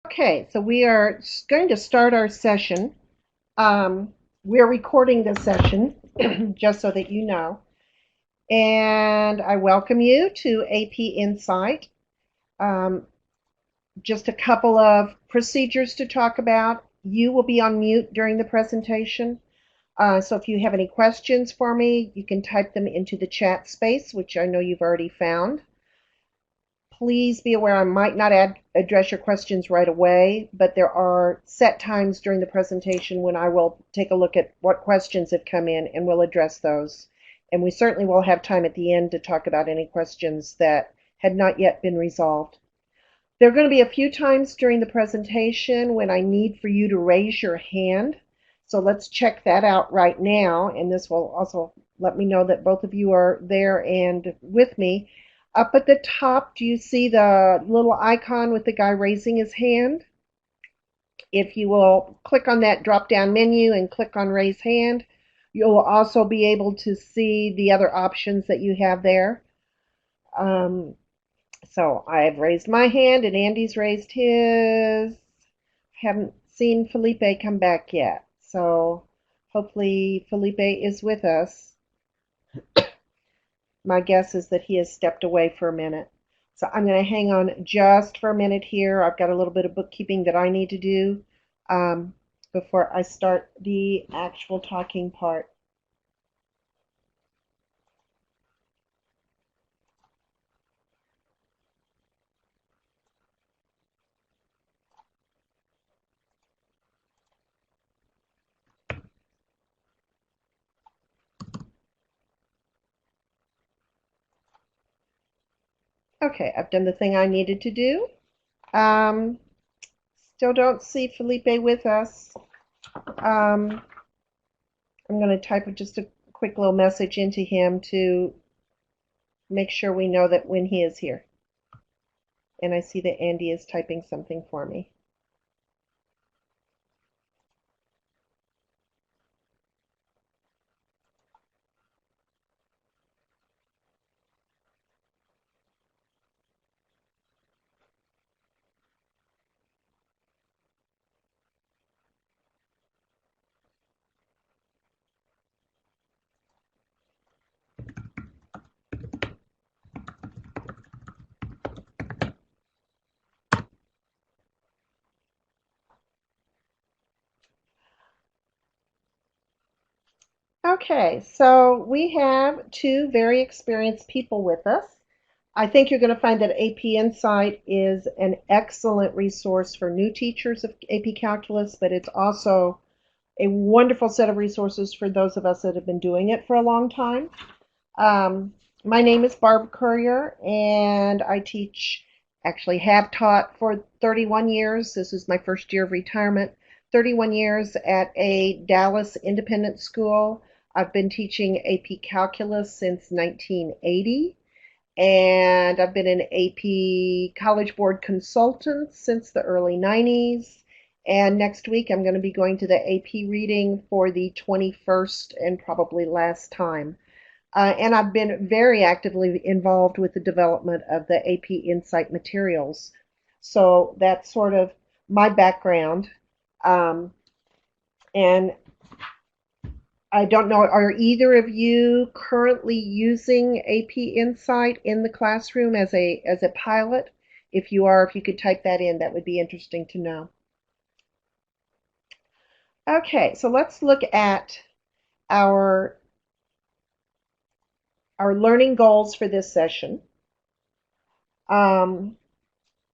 Okay, so we are going to start our session. We're recording this session, just so that you know. And I welcome you to AP Insight. Um, just a couple of procedures to talk about. You will be on mute during the presentation. So if you have any questions for me, you can type them into the chat space, which I know you've already found. Please be aware I might not address your questions right away, but there are set times during the presentation when I will take a look at what questions have come in and we'll address those. And we certainly will have time at the end to talk about any questions that had not yet been resolved. There are going to be a few times during the presentation when I need for you to raise your hand. So let's check that out right now. And this will also let me know that both of you are there and with me. Up at the top, do you see the little icon with the guy raising his hand? If you will click on that drop-down menu and click on raise hand, you'll also be able to see the other options that you have there. So I've raised my hand and Andy's raised his. Haven't seen Felipe come back yet. So hopefully Felipe is with us. My guess is that he has stepped away for a minute. So I'm going to hang on just for a minute here. I've got a little bit of bookkeeping that I need to do before I start the actual talking part. Okay, I've done the thing I needed to do. Um, Still don't see Felipe with us. I'm going to type just a quick little message into him to make sure we know that when he is here. And I see that Andy is typing something for me. Okay, so we have two very experienced people with us. I think you're going to find that AP Insight is an excellent resource for new teachers of AP Calculus, but it's also a wonderful set of resources for those of us that have been doing it for a long time. My name is Barb Courier, and I teach, actually have taught for 31 years. This is my first year of retirement. 31 years at a Dallas independent school. I've been teaching AP Calculus since 1980, and I've been an AP College Board consultant since the early 90s. And next week I'm going to be going to the AP reading for the 21st and probably last time. And I've been very actively involved with the development of the AP Insight materials. So that's sort of my background. Um, and I don't know, are either of you currently using AP Insight in the classroom as a pilot? If you are, if you could type that in, that would be interesting to know. Okay, so let's look at our learning goals for this session. I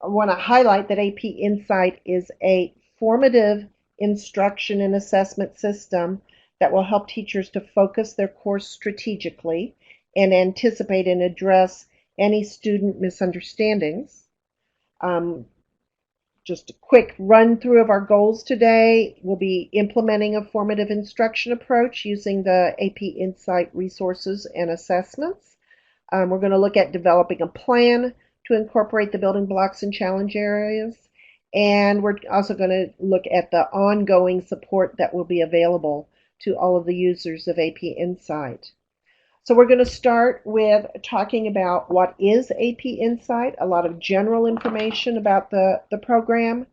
want to highlight that AP Insight is a formative instruction and assessment system that will help teachers to focus their course strategically and anticipate and address any student misunderstandings. Um, just a quick run through of our goals today. We'll be implementing a formative instruction approach using the AP Insight resources and assessments. We're going to look at developing a plan to incorporate the building blocks and challenge areas. And we're also going to look at the ongoing support that will be available to all of the users of AP Insight. So we're going to start with talking about what is AP Insight, a lot of general information about the program.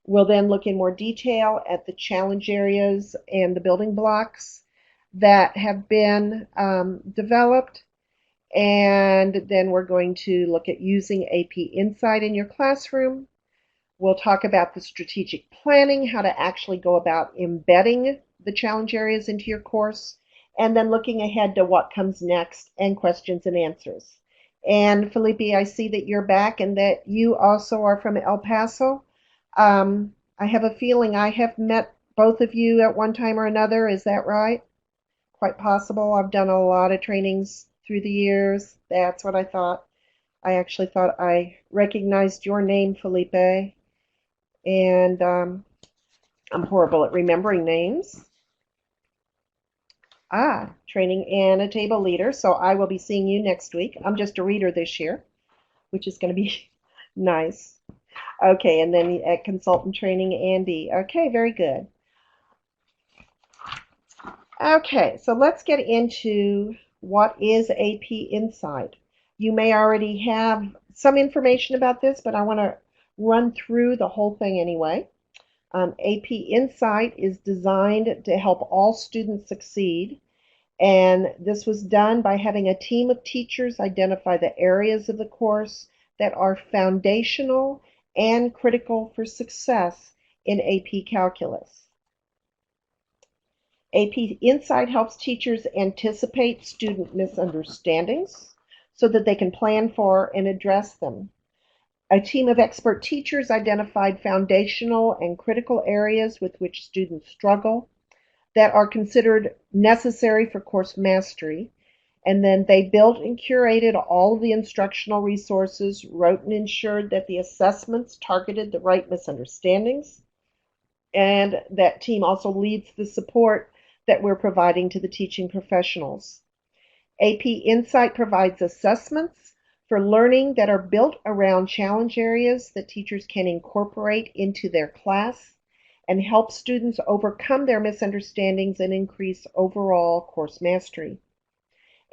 We'll then look in more detail at the challenge areas and the building blocks that have been developed. And then we're going to look at using AP Insight in your classroom. We'll talk about the strategic planning, how to actually go about embedding the challenge areas into your course, and then looking ahead to what comes next and questions and answers. And Felipe, I see that you're back and that you also are from El Paso. I have a feeling I have met both of you at one time or another. Is that right? Quite possible. I've done a lot of trainings through the years. That's what I thought. I actually thought I recognized your name, Felipe. And I'm horrible at remembering names. Training and a table leader. So I will be seeing you next week. I'm just a reader this year, which is going to be nice. Okay, and then at consultant training, Andy. Okay, very good. Okay, so let's get into what is AP Insight. You may already have some information about this, but I want to run through the whole thing anyway. AP Insight is designed to help all students succeed, and this was done by having a team of teachers identify the areas of the course that are foundational and critical for success in AP Calculus. AP Insight helps teachers anticipate student misunderstandings so that they can plan for and address them. A team of expert teachers identified foundational and critical areas with which students struggle that are considered necessary for course mastery, and then they built and curated all of the instructional resources, wrote and ensured that the assessments targeted the right misunderstandings, and that team also leads the support that we're providing to the teaching professionals. AP Insight provides assessments for learning that are built around challenge areas that teachers can incorporate into their class and help students overcome their misunderstandings and increase overall course mastery.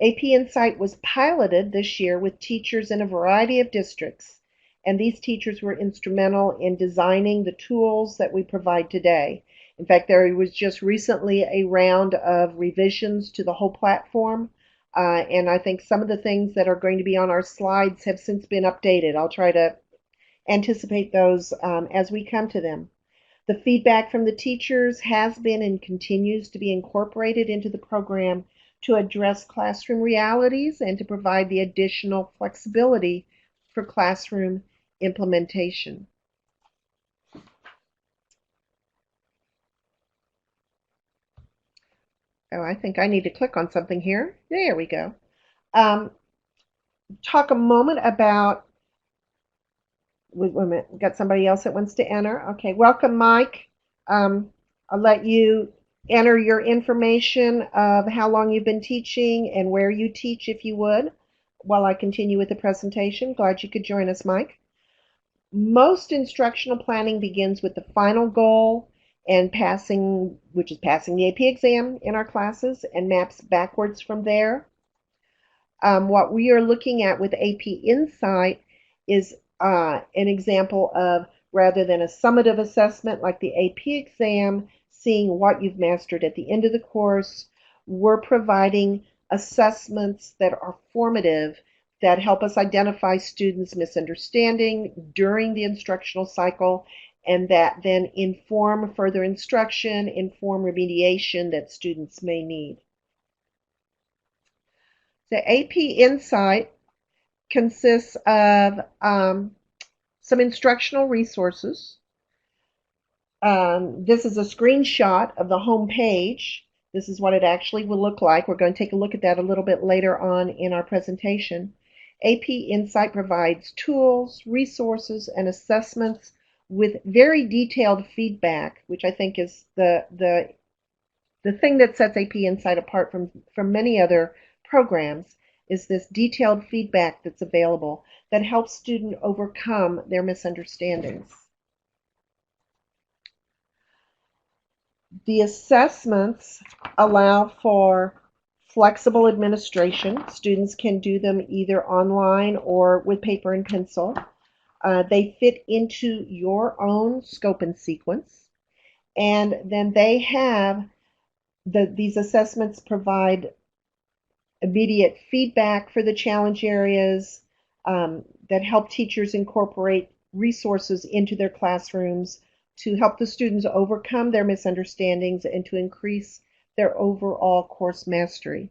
AP Insight was piloted this year with teachers in a variety of districts, and these teachers were instrumental in designing the tools that we provide today. In fact, there was just recently a round of revisions to the whole platform, and I think some of the things that are going to be on our slides have since been updated. I'll try to anticipate those as we come to them. The feedback from the teachers has been and continues to be incorporated into the program to address classroom realities and to provide the additional flexibility for classroom implementation. Oh, I think I need to click on something here. There we go. Talk a moment about, wait a minute, we've got somebody else that wants to enter. Okay, welcome, Mike. I'll let you enter your information of how long you've been teaching and where you teach, if you would, while I continue with the presentation. Glad you could join us, Mike. Most instructional planning begins with the final goal and passing, which is passing the AP exam in our classes, and maps backwards from there. What we are looking at with AP Insight is an example of, rather than a summative assessment like the AP exam, seeing what you've mastered at the end of the course, we're providing assessments that are formative, that help us identify students' misunderstanding during the instructional cycle, and that then inform further instruction, inform remediation that students may need. The AP Insight consists of some instructional resources. This is a screenshot of the home page. This is what it actually will look like. We're going to take a look at that a little bit later on in our presentation. AP Insight provides tools, resources, and assessments with very detailed feedback, which I think is the thing that sets AP Insight apart from many other programs, is this detailed feedback that's available that helps students overcome their misunderstandings. The assessments allow for flexible administration. Students can do them either online or with paper and pencil. They fit into your own scope and sequence, and then they have these assessments provide immediate feedback for the challenge areas that help teachers incorporate resources into their classrooms to help the students overcome their misunderstandings and to increase their overall course mastery.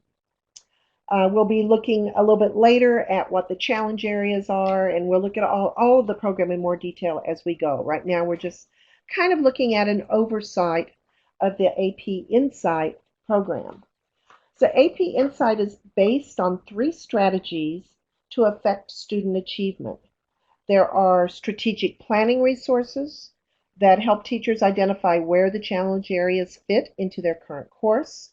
We'll be looking a little bit later at what the challenge areas are, and we'll look at all of the program in more detail as we go. Right now, we're just kind of looking at an oversight of the AP Insight program. So AP Insight is based on 3 strategies to affect student achievement. There are strategic planning resources that help teachers identify where the challenge areas fit into their current course.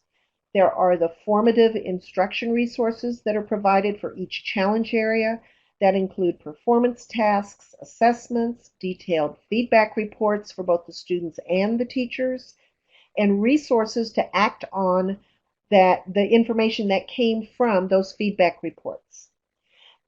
There are the formative instruction resources that are provided for each challenge area that include performance tasks, assessments, detailed feedback reports for both the students and the teachers, and resources to act on the information that came from those feedback reports.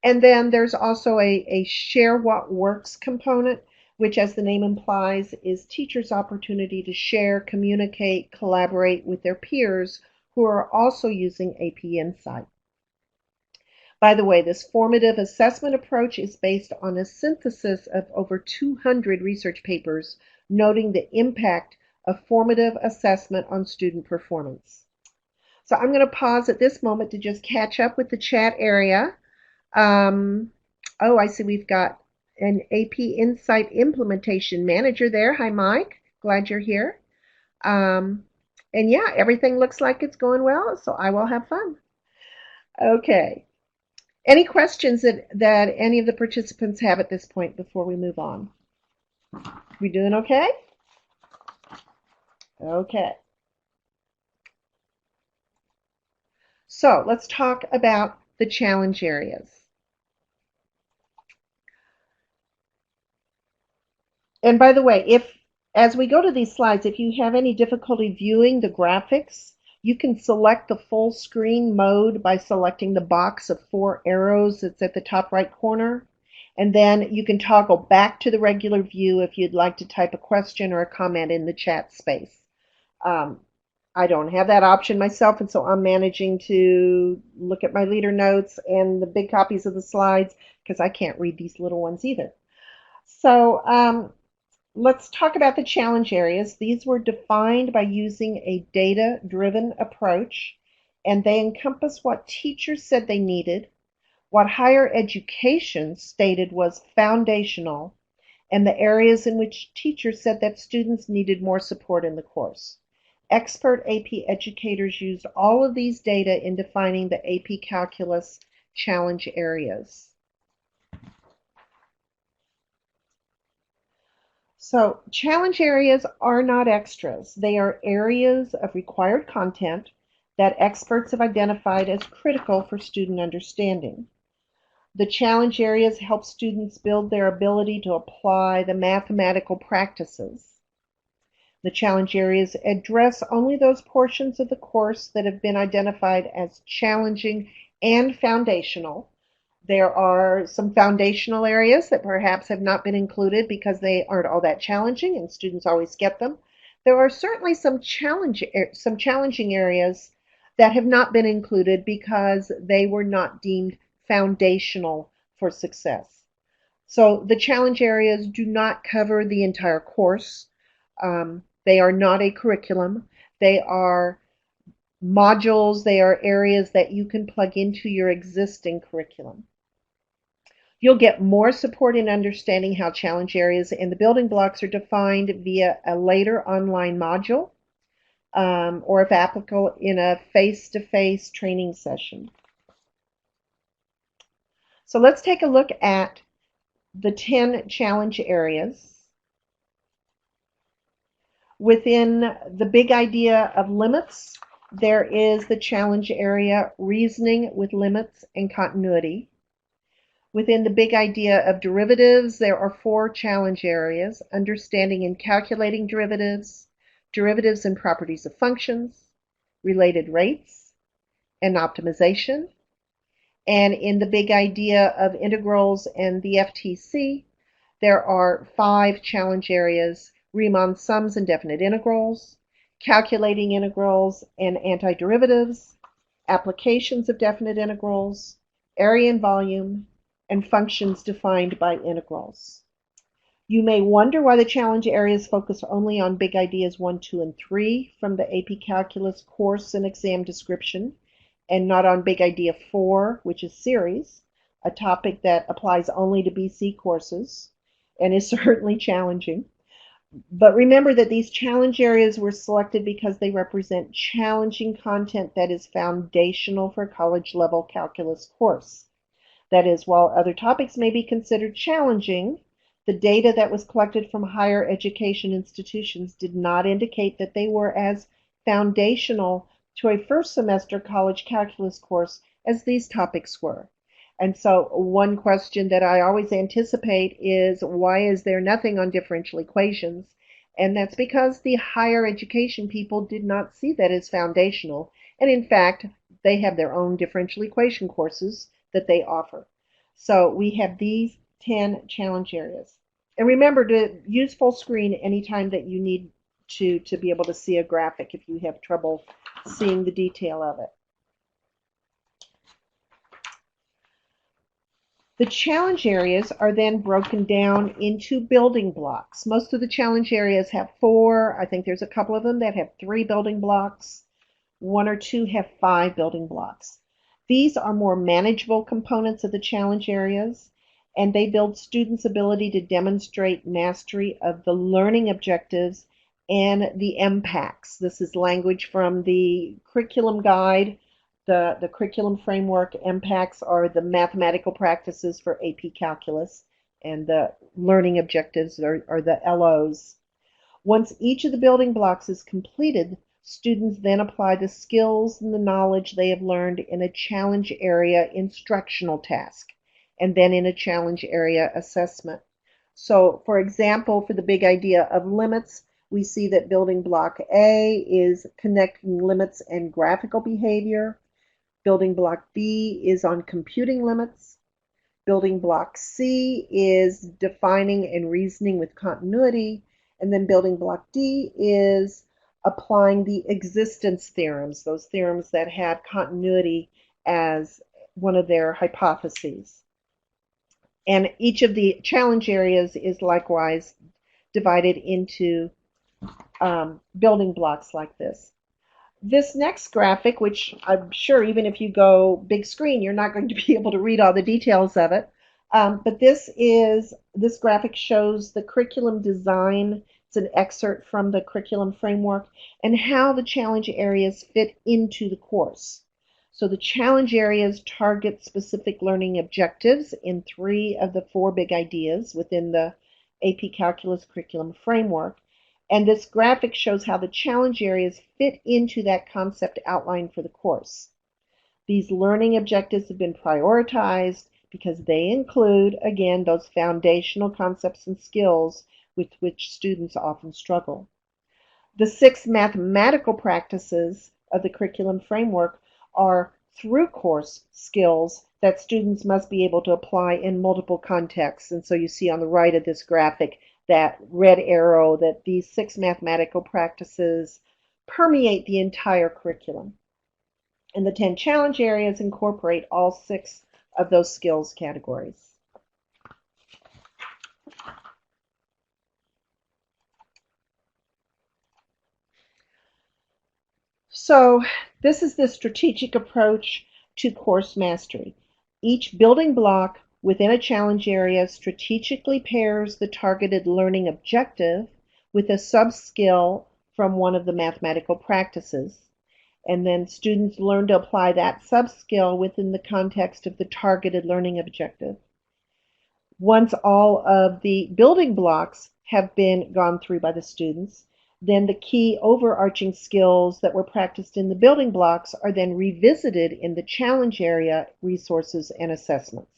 And then there's also a share what works component, which, as the name implies, is teachers' opportunity to share, communicate, collaborate with their peers who are also using AP Insight. By the way, this formative assessment approach is based on a synthesis of over 200 research papers noting the impact of formative assessment on student performance. So I'm going to pause at this moment to just catch up with the chat area. Oh, I see we've got an AP Insight Implementation Manager there. Hi, Mike. Glad you're here. And yeah, everything looks like it's going well, so I will have fun. Okay. Any questions that any of the participants have at this point before we move on? We doing okay? Okay. So let's talk about the challenge areas. And by the way, as we go to these slides, if you have any difficulty viewing the graphics, you can select the full screen mode by selecting the box of 4 arrows that's at the top right corner. And then you can toggle back to the regular view if you'd like to type a question or a comment in the chat space. I don't have that option myself, and so I'm managing to look at my leader notes and the big copies of the slides because I can't read these little ones either. So let's talk about the challenge areas. These were defined by using a data-driven approach, and they encompass what teachers said they needed, what higher education stated was foundational, and the areas in which teachers said that students needed more support in the course. Expert AP educators used all of these data in defining the AP Calculus challenge areas. So challenge areas are not extras. They are areas of required content that experts have identified as critical for student understanding. The challenge areas help students build their ability to apply the mathematical practices. The challenge areas address only those portions of the course that have been identified as challenging and foundational. There are some foundational areas that perhaps have not been included because they aren't all that challenging and students always get them. There are certainly some challenging areas that have not been included because they were not deemed foundational for success. So the challenge areas do not cover the entire course. They are not a curriculum. They are modules. They are areas that you can plug into your existing curriculum. You'll get more support in understanding how challenge areas and the building blocks are defined via a later online module, or if applicable, in a face-to-face training session. So let's take a look at the 10 challenge areas. Within the big idea of limits, there is the challenge area reasoning with limits and continuity. Within the big idea of derivatives, there are 4 challenge areas: understanding and calculating derivatives, derivatives and properties of functions, related rates, and optimization. And in the big idea of integrals and the FTC, there are 5 challenge areas: Riemann sums and definite integrals, calculating integrals and antiderivatives, applications of definite integrals, area and volume, and functions defined by integrals. You may wonder why the challenge areas focus only on big ideas 1, 2, and 3 from the AP Calculus course and exam description, and not on big idea 4, which is series, a topic that applies only to BC courses and is certainly challenging. But remember that these challenge areas were selected because they represent challenging content that is foundational for a college-level calculus course. That is, while other topics may be considered challenging, the data that was collected from higher education institutions did not indicate that they were as foundational to a first semester college calculus course as these topics were. And so one question that I always anticipate is, why is there nothing on differential equations? And that's because the higher education people did not see that as foundational. And in fact, they have their own differential equation courses that they offer. So we have these 10 challenge areas. And remember to use full screen anytime that you need to be able to see a graphic if you have trouble seeing the detail of it. The challenge areas are then broken down into building blocks. Most of the challenge areas have 4. I think there's a couple of them that have 3 building blocks. 1 or 2 have 5 building blocks. These are more manageable components of the challenge areas, and they build students' ability to demonstrate mastery of the learning objectives and the MPACs. This is language from the curriculum guide, the curriculum framework. MPACs are the mathematical practices for AP Calculus, and the learning objectives are the LOs. Once each of the building blocks is completed, students then apply the skills and the knowledge they have learned in a challenge area instructional task, and then in a challenge area assessment. So, for example, for the big idea of limits, we see that building block A is connecting limits and graphical behavior. Building block B is on computing limits. Building block C is defining and reasoning with continuity. And then building block D is applying the existence theorems, those theorems that have continuity as one of their hypotheses. And each of the challenge areas is likewise divided into building blocks like this. This next graphic, which I'm sure even if you go big screen, you're not going to be able to read all the details of it. But this graphic shows the curriculum design. It's an excerpt from the curriculum framework and how the challenge areas fit into the course. So the challenge areas target specific learning objectives in 3 of the 4 big ideas within the AP Calculus curriculum framework. And this graphic shows how the challenge areas fit into that concept outline for the course. These learning objectives have been prioritized because they include, again, those foundational concepts and skills with which students often struggle. The 6 mathematical practices of the curriculum framework are through course skills that students must be able to apply in multiple contexts. And so you see on the right of this graphic that red arrow, that these 6 mathematical practices permeate the entire curriculum. And the 10 challenge areas incorporate all 6 of those skills categories. So this is the strategic approach to course mastery. Each building block within a challenge area strategically pairs the targeted learning objective with a sub-skill from one of the mathematical practices. And then students learn to apply that sub-skill within the context of the targeted learning objective. Once all of the building blocks have been gone through by the students, then the key overarching skills that were practiced in the building blocks are then revisited in the challenge area resources and assessments.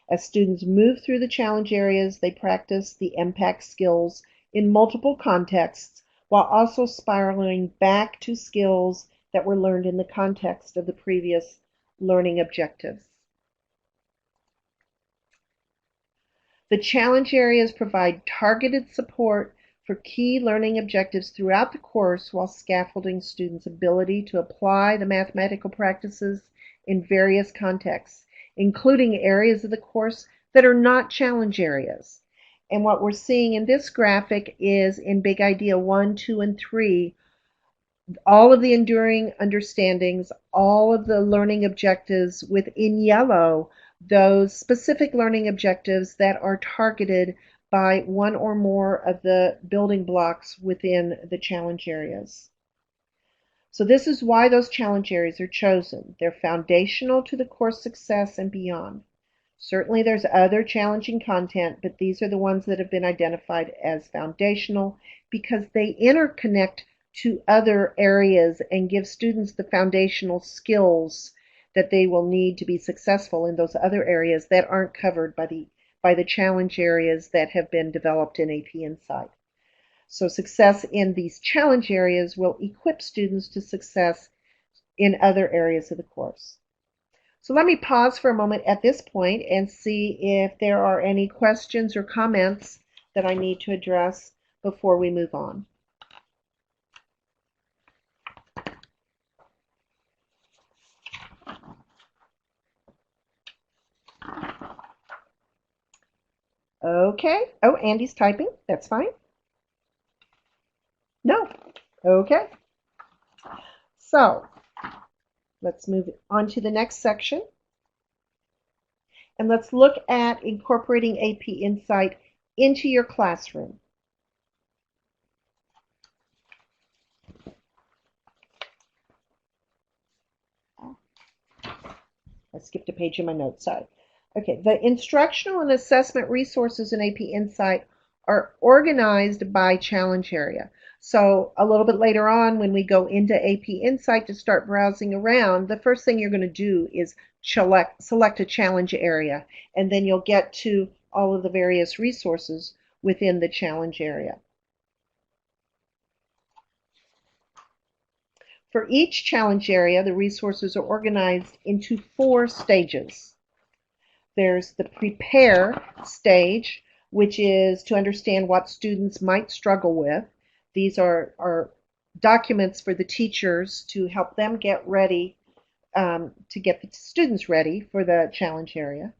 As students move through the challenge areas, they practice the MPAC skills in multiple contexts while also spiraling back to skills that were learned in the context of the previous learning objectives. The challenge areas provide targeted support for key learning objectives throughout the course while scaffolding students' ability to apply the mathematical practices in various contexts, including areas of the course that are not challenge areas. And what we're seeing in this graphic is in Big Idea 1, 2, and 3, all of the enduring understandings, all of the learning objectives within yellow, those specific learning objectives that are targeted by one or more of the building blocks within the challenge areas. So this is why those challenge areas are chosen. They're foundational to the course success and beyond. Certainly there's other challenging content, but these are the ones that have been identified as foundational because they interconnect to other areas and give students the foundational skills that they will need to be successful in those other areas that aren't covered by the challenge areas that have been developed in AP Insight. So success in these challenge areas will equip students to success in other areas of the course. So let me pause for a moment at this point and see if there are any questions or comments that I need to address before we move on. Okay. Oh, Andy's typing. That's fine. No. Okay. So let's move on to the next section. And let's look at incorporating AP Insight into your classroom. I skipped a page in my notes, sorry. Okay, the instructional and assessment resources in AP Insight are organized by challenge area. So a little bit later on when we go into AP Insight to start browsing around, the first thing you're going to do is select a challenge area, and then you'll get to all of the various resources within the challenge area. For each challenge area, the resources are organized into 4 stages. There's the prepare stage, which is to understand what students might struggle with. These are documents for the teachers to help them get ready, to get the students ready for the challenge area.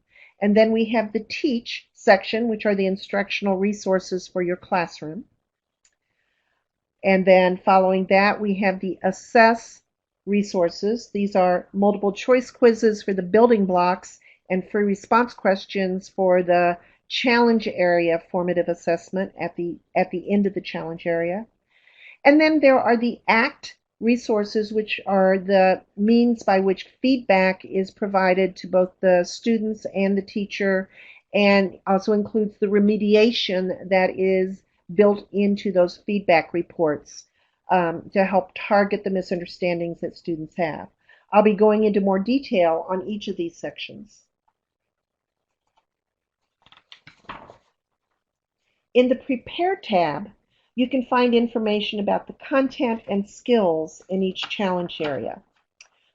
And then we have the teach section, which are the instructional resources for your classroom. And then following that, we have the assess resources. These are multiple choice quizzes for the building blocks and free response questions for the challenge area formative assessment at the end of the challenge area. And then there are the ACT resources, which are the means by which feedback is provided to both the students and the teacher, and also includes the remediation that is built into those feedback reports to help target the misunderstandings that students have. I'll be going into more detail on each of these sections. In the Prepare tab, you can find information about the content and skills in each challenge area.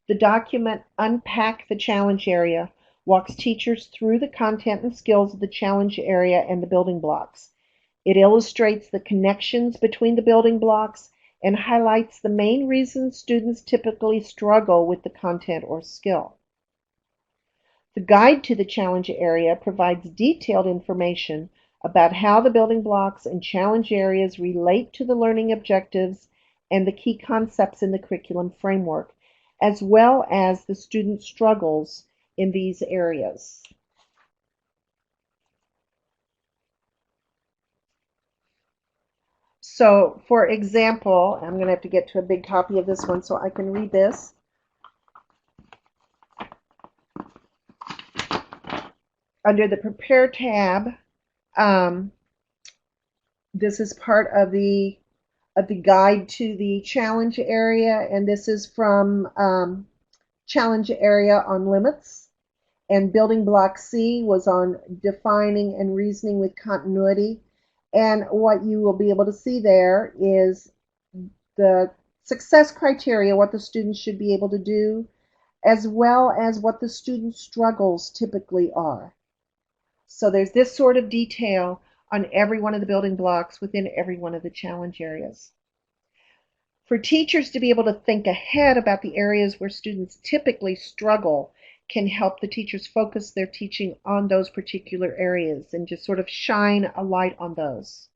The document Unpack the Challenge Area walks teachers through the content and skills of the challenge area and the building blocks. It illustrates the connections between the building blocks and highlights the main reasons students typically struggle with the content or skill. The guide to the challenge area provides detailed information about how the building blocks and challenge areas relate to the learning objectives and the key concepts in the curriculum framework, as well as the student struggles in these areas. So, for example, I'm going to have to get to a big copy of this one so I can read this. Under the Prepare tab, this is part of the guide to the challenge area, and this is from challenge area on limits. And building block C was on defining and reasoning with continuity. And what you will be able to see there is the success criteria, what the students should be able to do, as well as what the student struggles typically are. So there's this sort of detail on every one of the building blocks within every one of the challenge areas. For teachers to be able to think ahead about the areas where students typically struggle can help the teachers focus their teaching on those particular areas and just sort of shine a light on those.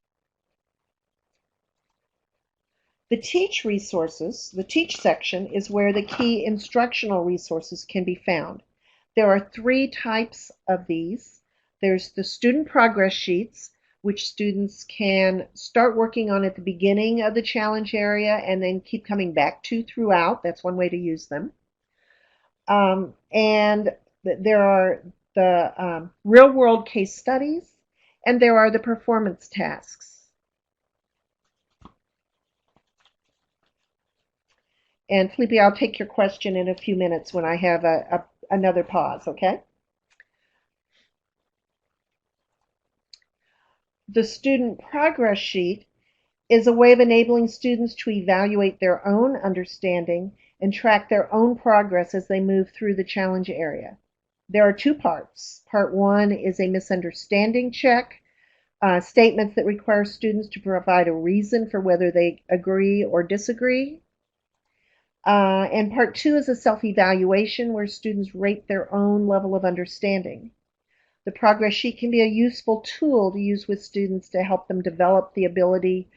The teach resources, the teach section, is where the key instructional resources can be found. There are three types of these. There's the student progress sheets, which students can start working on at the beginning of the challenge area and then keep coming back to throughout. That's one way to use them. And there are the real world case studies, and there are the performance tasks. And Felipe, I'll take your question in a few minutes when I have another pause, okay? The student progress sheet is a way of enabling students to evaluate their own understanding and track their own progress as they move through the challenge area. There are two parts. Part one is a misunderstanding check, statements that require students to provide a reason for whether they agree or disagree. And part two is a self-evaluation where students rate their own level of understanding. The progress sheet can be a useful tool to use with students to help them develop the ability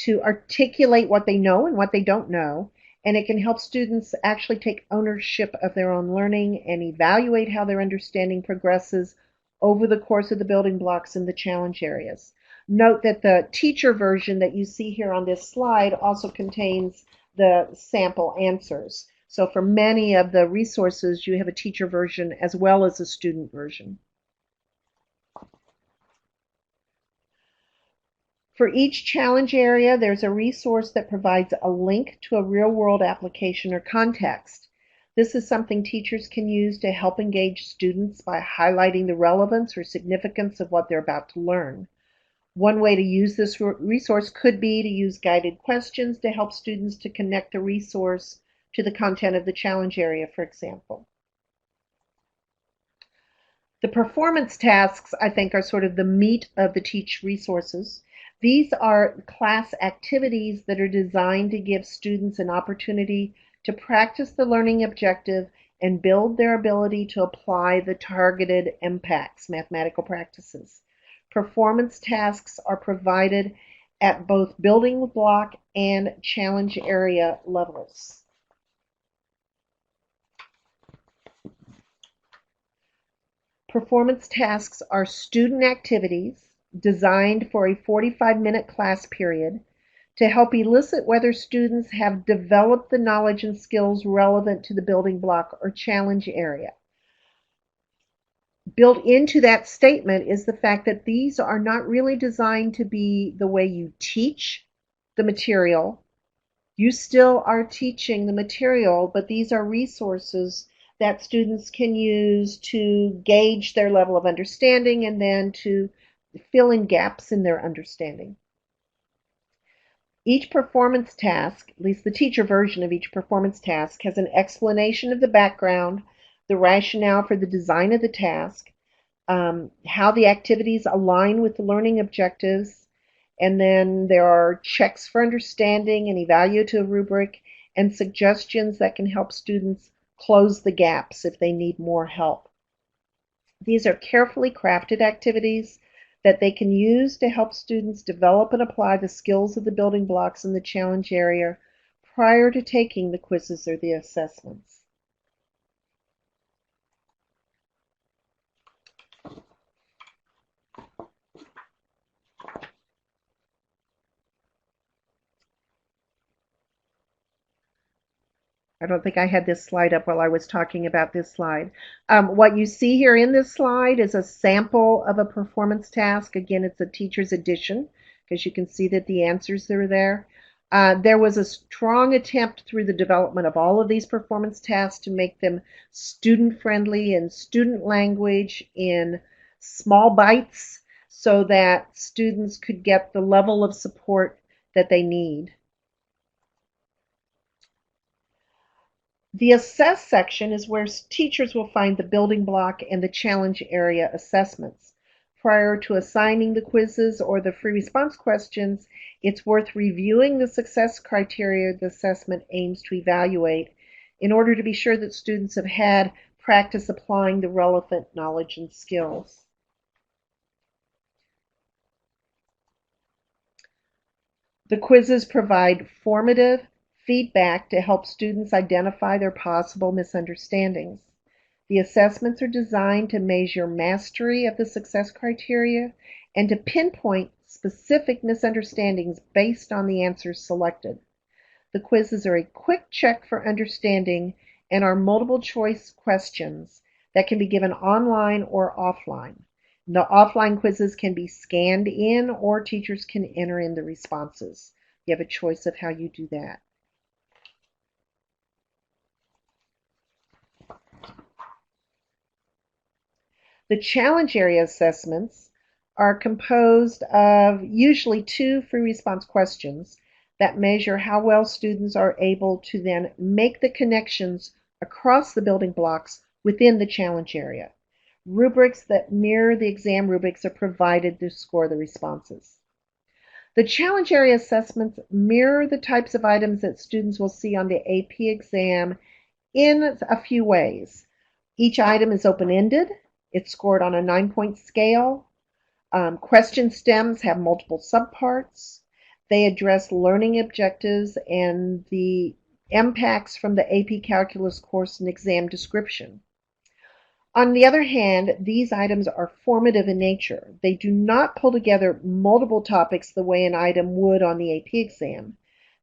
to articulate what they know and what they don't know, and it can help students actually take ownership of their own learning and evaluate how their understanding progresses over the course of the building blocks in the challenge areas. Note that the teacher version that you see here on this slide also contains the sample answers. So for many of the resources, you have a teacher version as well as a student version. For each challenge area, there's a resource that provides a link to a real-world application or context. This is something teachers can use to help engage students by highlighting the relevance or significance of what they're about to learn. One way to use this resource could be to use guided questions to help students to connect the resource to the content of the challenge area, for example. The performance tasks, I think, are sort of the meat of the Teach resources. These are class activities that are designed to give students an opportunity to practice the learning objective and build their ability to apply the targeted MPACS, mathematical practices. Performance tasks are provided at both building block and challenge area levels. Performance tasks are student activities designed for a 45-minute class period to help elicit whether students have developed the knowledge and skills relevant to the building block or challenge area. Built into that statement is the fact that these are not really designed to be the way you teach the material. You still are teaching the material, but these are resources that students can use to gauge their level of understanding and then to fill in gaps in their understanding. Each performance task, at least the teacher version of each performance task, has an explanation of the background, the rationale for the design of the task, how the activities align with the learning objectives, and then there are checks for understanding, an evaluative rubric, and suggestions that can help students close the gaps if they need more help. These are carefully crafted activities that they can use to help students develop and apply the skills of the building blocks in the challenge area prior to taking the quizzes or the assessments. I don't think I had this slide up while I was talking about this slide. What you see here in this slide is a sample of a performance task. Again, it's a teacher's edition because you can see that the answers are there. There was a strong attempt through the development of all of these performance tasks to make them student-friendly in student language in small bites so that students could get the level of support that they need. The assess section is where teachers will find the building block and the challenge area assessments. Prior to assigning the quizzes or the free response questions, it's worth reviewing the success criteria the assessment aims to evaluate in order to be sure that students have had practice applying the relevant knowledge and skills. The quizzes provide formative feedback to help students identify their possible misunderstandings. The assessments are designed to measure mastery of the success criteria and to pinpoint specific misunderstandings based on the answers selected. The quizzes are a quick check for understanding and are multiple choice questions that can be given online or offline. The offline quizzes can be scanned in, or teachers can enter in the responses. You have a choice of how you do that. The challenge area assessments are composed of usually 2 free response questions that measure how well students are able to then make the connections across the building blocks within the challenge area. Rubrics that mirror the exam rubrics are provided to score the responses. The challenge area assessments mirror the types of items that students will see on the AP exam in a few ways. Each item is open-ended. It's scored on a 9-point scale. Question stems have multiple subparts. They address learning objectives and the impacts from the AP Calculus course and exam description. On the other hand, these items are formative in nature. They do not pull together multiple topics the way an item would on the AP exam.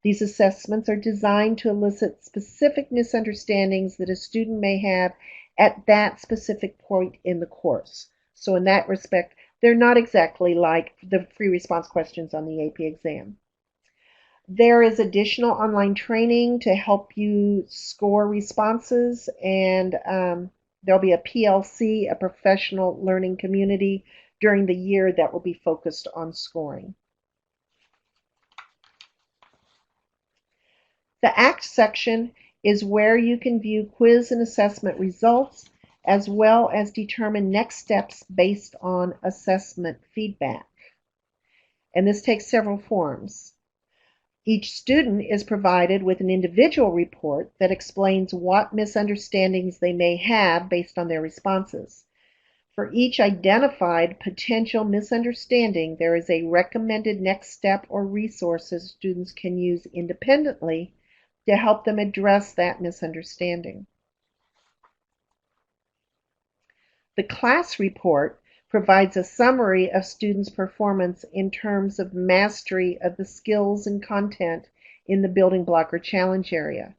These assessments are designed to elicit specific misunderstandings that a student may have at that specific point in the course. So in that respect, they're not exactly like the free response questions on the AP exam. There is additional online training to help you score responses, and there'll be a PLC, a professional learning community, during the year that will be focused on scoring. The ACT section is where you can view quiz and assessment results, as well as determine next steps based on assessment feedback. And this takes several forms. Each student is provided with an individual report that explains what misunderstandings they may have based on their responses. For each identified potential misunderstanding, there is a recommended next step or resources students can use independently to help them address that misunderstanding. The class report provides a summary of students' performance in terms of mastery of the skills and content in the building block or challenge area.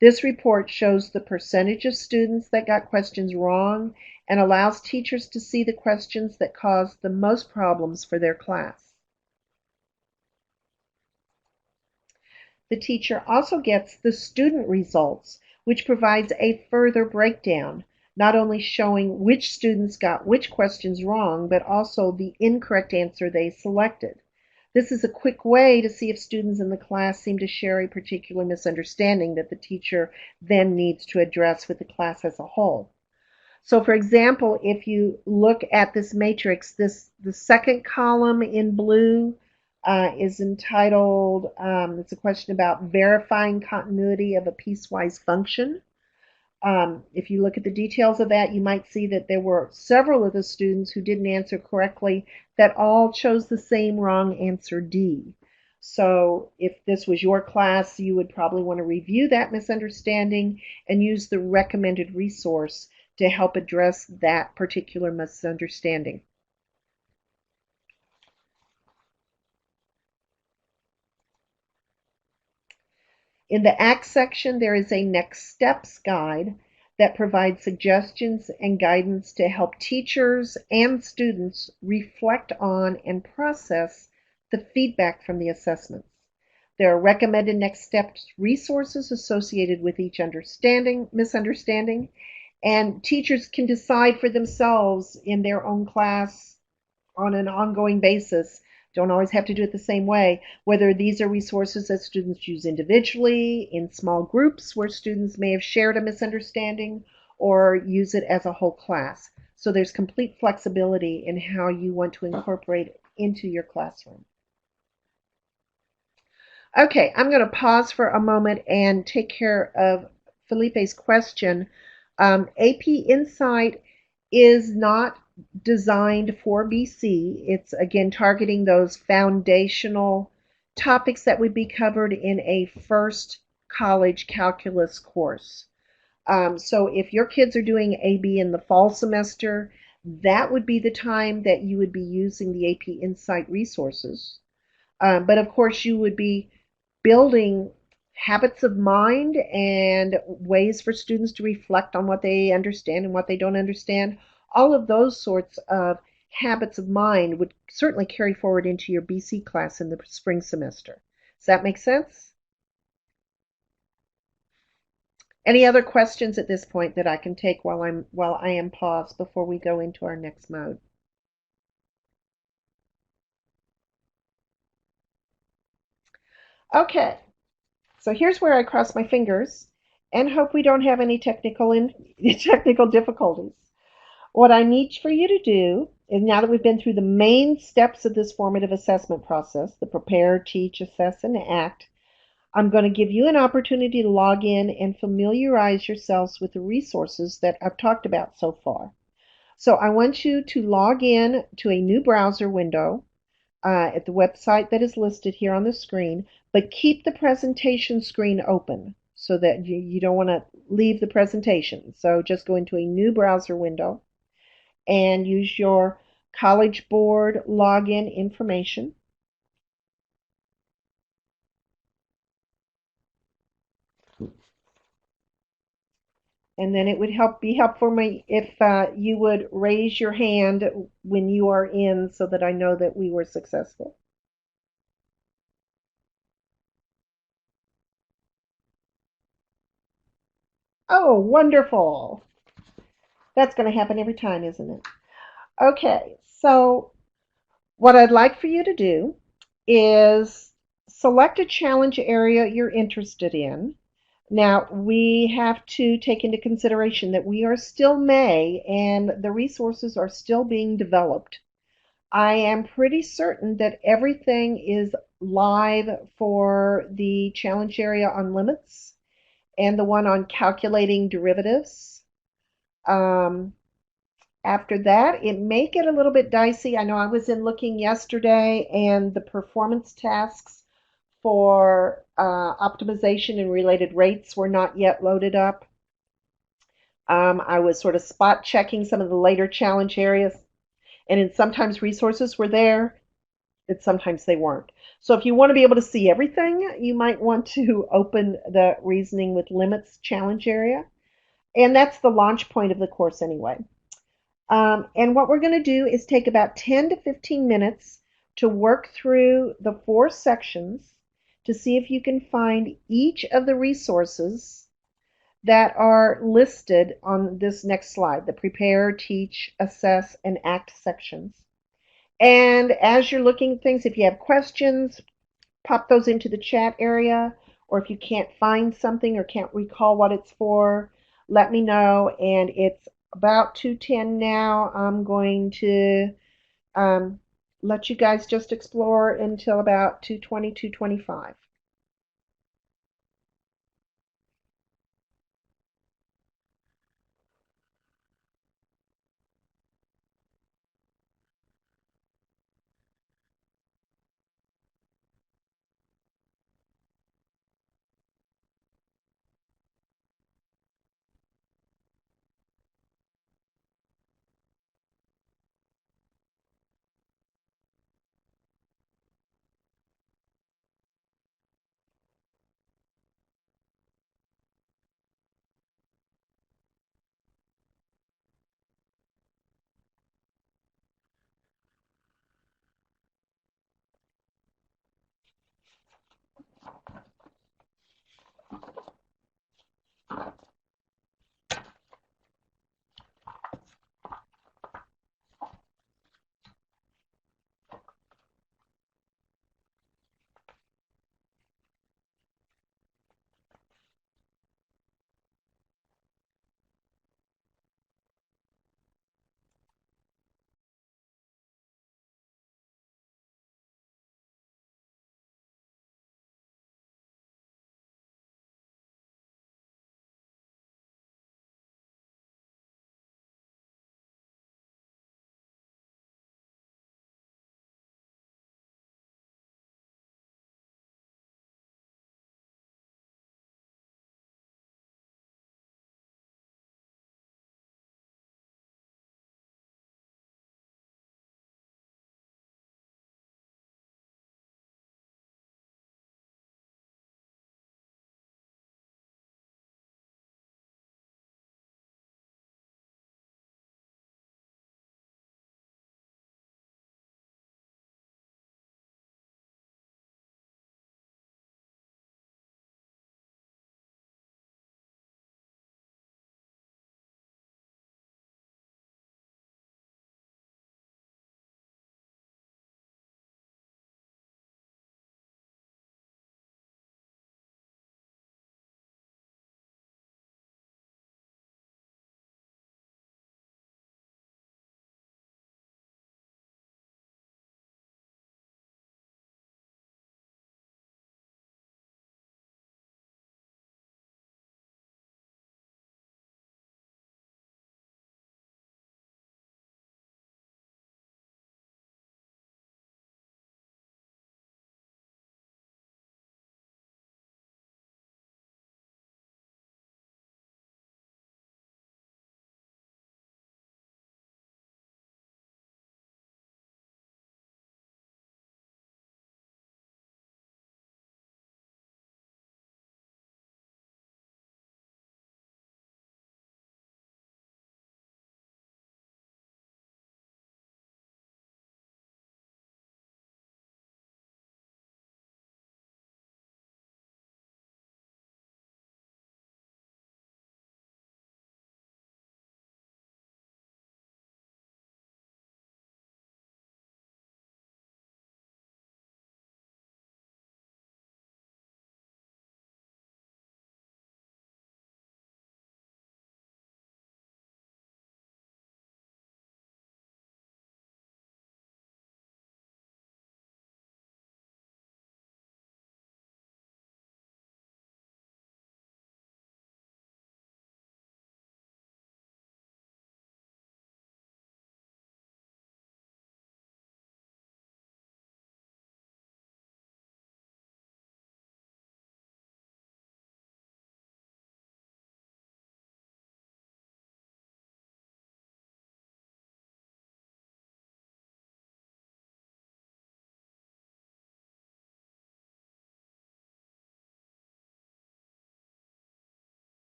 This report shows the percentage of students that got questions wrong and allows teachers to see the questions that caused the most problems for their class. The teacher also gets the student results, which provides a further breakdown, not only showing which students got which questions wrong, but also the incorrect answer they selected. This is a quick way to see if students in the class seem to share a particular misunderstanding that the teacher then needs to address with the class as a whole. So for example, if you look at this matrix, the second column in blue is entitled, it's a question about verifying continuity of a piecewise function. If you look at the details of that, you might see that there were several of the students who didn't answer correctly that all chose the same wrong answer, D. So if this was your class, you would probably want to review that misunderstanding and use the recommended resource to help address that particular misunderstanding. In the ACT section, there is a next steps guide that provides suggestions and guidance to help teachers and students reflect on and process the feedback from the assessments. There are recommended next steps resources associated with each misunderstanding, and teachers can decide for themselves in their own class on an ongoing basis, don't always have to do it the same way, whether these are resources that students use individually, in small groups where students may have shared a misunderstanding, or use it as a whole class. So there's complete flexibility in how you want to incorporate it into your classroom. Okay, I'm going to pause for a moment and take care of Felipe's question. AP Insight is not designed for BC. It's again targeting those foundational topics that would be covered in a first college calculus course. So if your kids are doing AB in the fall semester, that would be the time that you would be using the AP Insight resources. But of course, you would be building habits of mind and ways for students to reflect on what they understand and what they don't understand. All of those sorts of habits of mind would certainly carry forward into your BC class in the spring semester. Does that make sense? Any other questions at this point that I can take while I am paused before we go into our next mode? Okay, so here's where I cross my fingers and hope we don't have any technical difficulties. What I need for you to do is, now that we've been through the main steps of this formative assessment process, the prepare, teach, assess, and act, I'm going to give you an opportunity to log in and familiarize yourselves with the resources that I've talked about so far. So I want you to log in to a new browser window at the website that is listed here on the screen, but keep the presentation screen open so that you don't want to leave the presentation. So just go into a new browser window and use your College Board login information. And then it would be helpful me if you would raise your hand when you are in so that I know that we were successful. Oh, wonderful. That's going to happen every time, isn't it? Okay, so what I'd like for you to do is select a challenge area you're interested in. Now, we have to take into consideration that we are still May and the resources are still being developed. I am pretty certain that everything is live for the challenge area on limits and the one on calculating derivatives. Um, After that, it may get a little bit dicey. I know I was in looking yesterday, and the performance tasks for optimization and related rates were not yet loaded up. I was sort of spot checking some of the later challenge areas, and sometimes resources were there, and sometimes they weren't. So if you want to be able to see everything, you might want to open the Reasoning with Limits challenge area, and that's the launch point of the course anyway. And what we're going to do is take about 10 to 15 minutes to work through the 4 sections to see if you can find each of the resources that are listed on this next slide, the prepare, teach, assess, and act sections. And as you're looking at things, if you have questions, pop those into the chat area, or if you can't find something or can't recall what it's for, let me know. And it's about 2:10 now. I'm going to um, let you guys just explore until about 2:20, 2:25.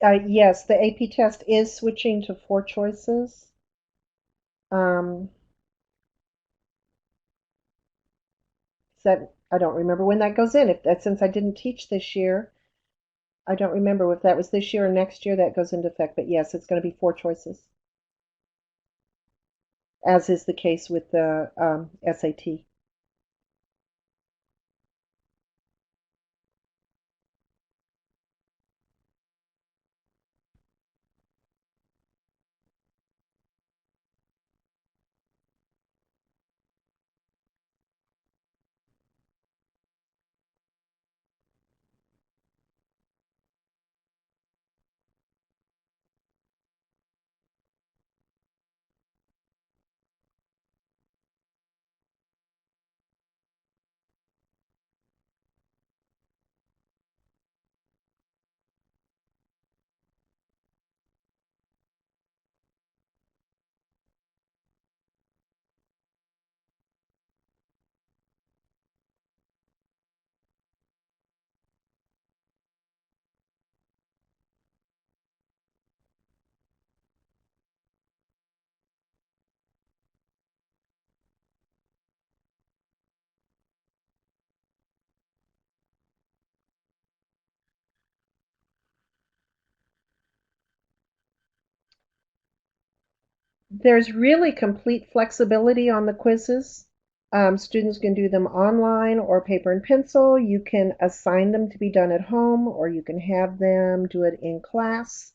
Yes, the AP test is switching to four choices. Um, that I don't remember when that goes in. If that since I didn't teach this year, I don't remember if that was this year or next year that goes into effect. But yes, it's going to be four choices, as is the case with the SAT. There's really complete flexibility on the quizzes. Students can do them online or paper and pencil. You can assign them to be done at home, or you can have them do it in class.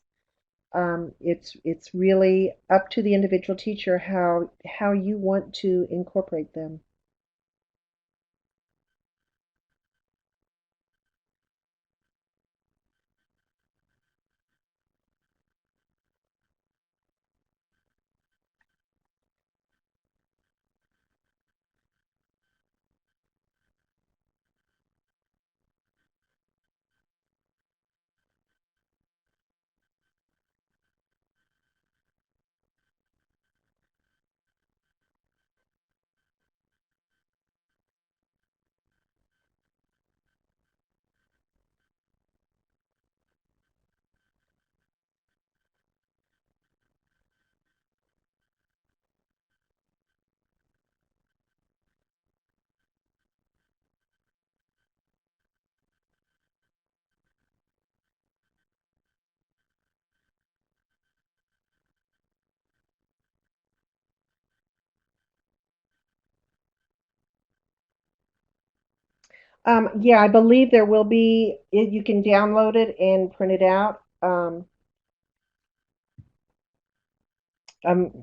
It's really up to the individual teacher how you want to incorporate them. Yeah, I believe there will be. You can download it and print it out.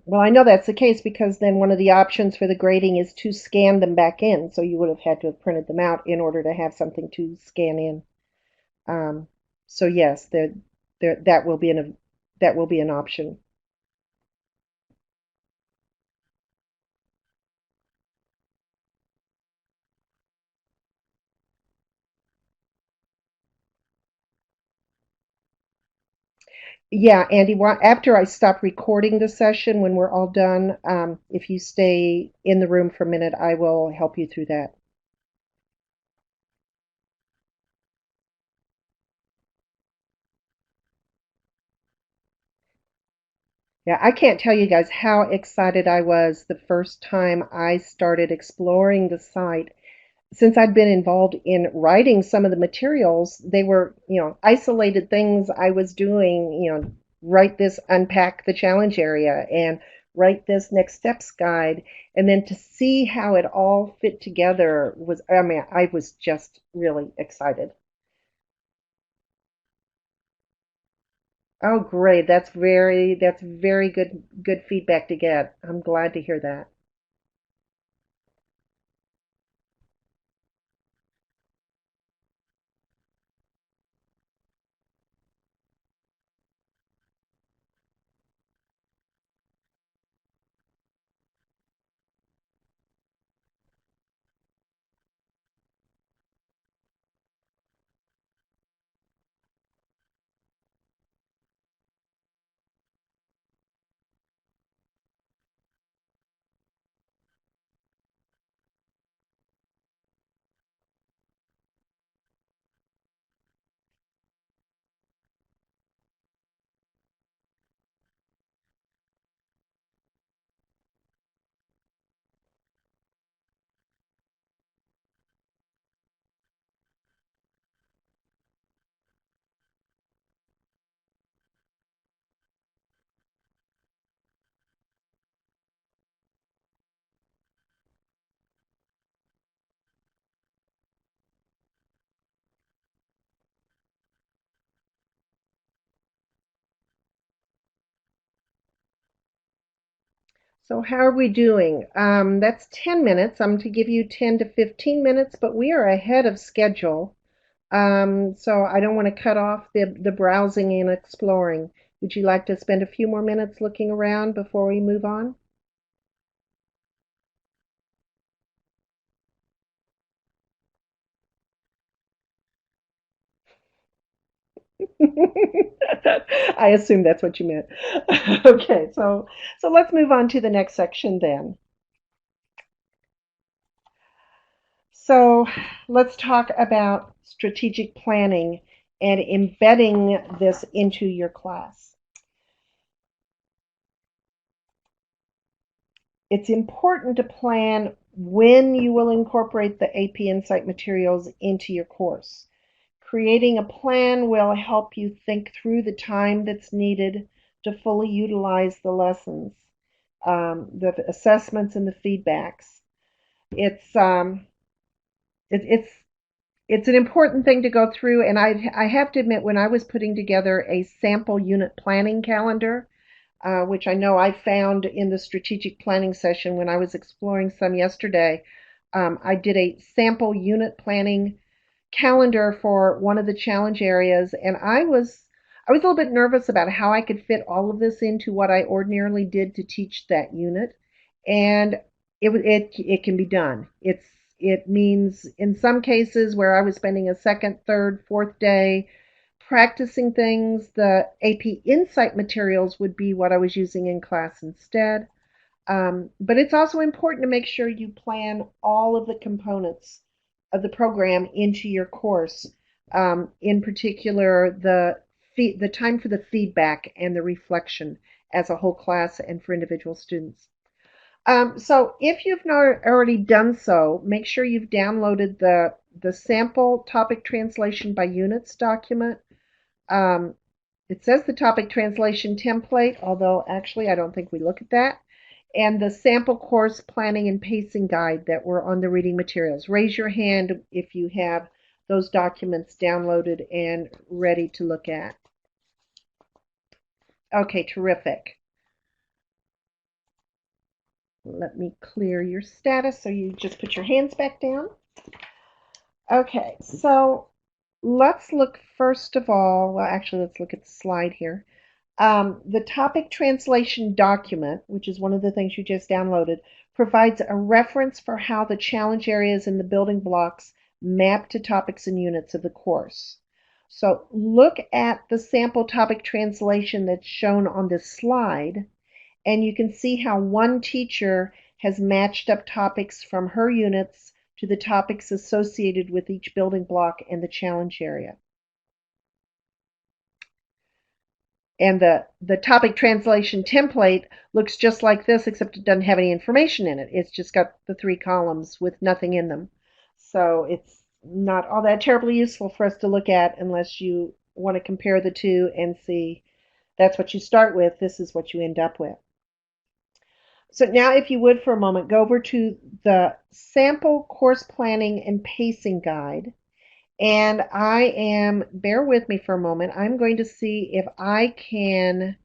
Well, I know that's the case because then one of the options for the grading is to scan them back in. So you would have had to have printed them out in order to have something to scan in. Um, so yes, that will be an option. Yeah, Andy, after I stop recording the session, when we're all done, if you stay in the room for a minute, I will help you through that. Yeah, I can't tell you guys how excited I was the first time I started exploring the site. Since I'd been involved in writing some of the materials, they were, isolated things I was doing, write this, unpack the challenge area, and write this next steps guide. And then to see how it all fit together was, I mean, I was just really excited. Oh, great. That's very good feedback to get. I'm glad to hear that. So how are we doing? That's 10 minutes. I'm to give you 10 to 15 minutes, but we are ahead of schedule. So I don't want to cut off the browsing and exploring. Would you like to spend a few more minutes looking around before we move on? I assume that's what you meant. Okay, so let's move on to the next section then. So let's talk about strategic planning and embedding this into your class. It's important to plan when you will incorporate the AP Insight materials into your course. Creating a plan will help you think through the time that's needed to fully utilize the lessons, the assessments, and the feedbacks. It's um, it's it's an important thing to go through, and I have to admit, when I was putting together a sample unit planning calendar, which I know I found in the strategic planning session when I was exploring some yesterday, I did a sample unit planning calendar for one of the challenge areas, and I was a little bit nervous about how I could fit all of this into what I ordinarily did to teach that unit, and it can be done. It means in some cases where I was spending a second, third, fourth day practicing things, the AP Insight materials would be what I was using in class instead. But it's also important to make sure you plan all of the components of the program into your course. In particular, the time for the feedback and the reflection as a whole class and for individual students. So if you've not already done so, make sure you've downloaded the sample topic translation by units document. Um, it says the topic translation template, although actually I don't think we look at that, and the sample course planning and pacing guide that were on the reading materials. Raise your hand if you have those documents downloaded and ready to look at. Okay, terrific. Let me clear your status so you just put your hands back down. Okay, so let's look first of all, well, actually, let's look at the slide here. The topic translation document, which is one of the things you just downloaded, provides a reference for how the challenge areas in the building blocks map to topics and units of the course. So look at the sample topic translation that's shown on this slide, and you can see how one teacher has matched up topics from her units to the topics associated with each building block and the challenge area. And the topic translation template looks just like this, except it doesn't have any information in it. It's just got the 3 columns with nothing in them. So it's not all that terribly useful for us to look at unless you want to compare the two and see that's what you start with, this is what you end up with. So now if you would for a moment, go over to the sample course planning and pacing guide. And bear with me for a moment, I'm going to see if I can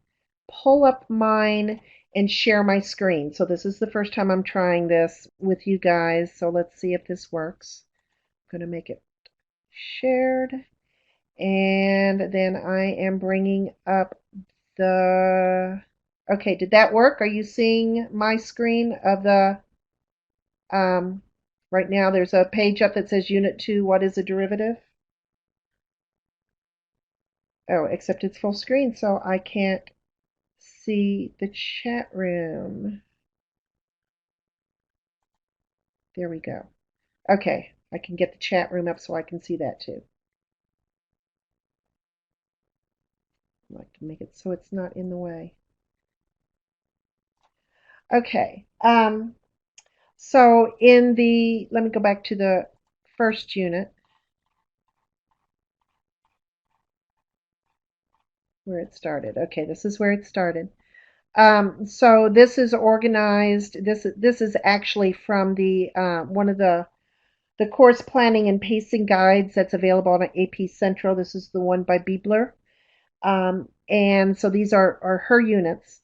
pull up mine and share my screen. So this is the first time I'm trying this with you guys. So let's see if this works. I'm going to make it shared. And then I am bringing up okay, did that work? Are you seeing my screen of um, right now there's a page up that says Unit 2, what is a derivative? Oh, except it's full screen, so I can't see the chat room. There we go. Okay, I can get the chat room up so I can see that too. I'd like to make it so it's not in the way. Okay, so let me go back to the first unit where it started. Okay, this is where it started. So this is organized. This is actually from the one of the course planning and pacing guides that's available on AP Central. This is the one by Biebler. And so these are her units.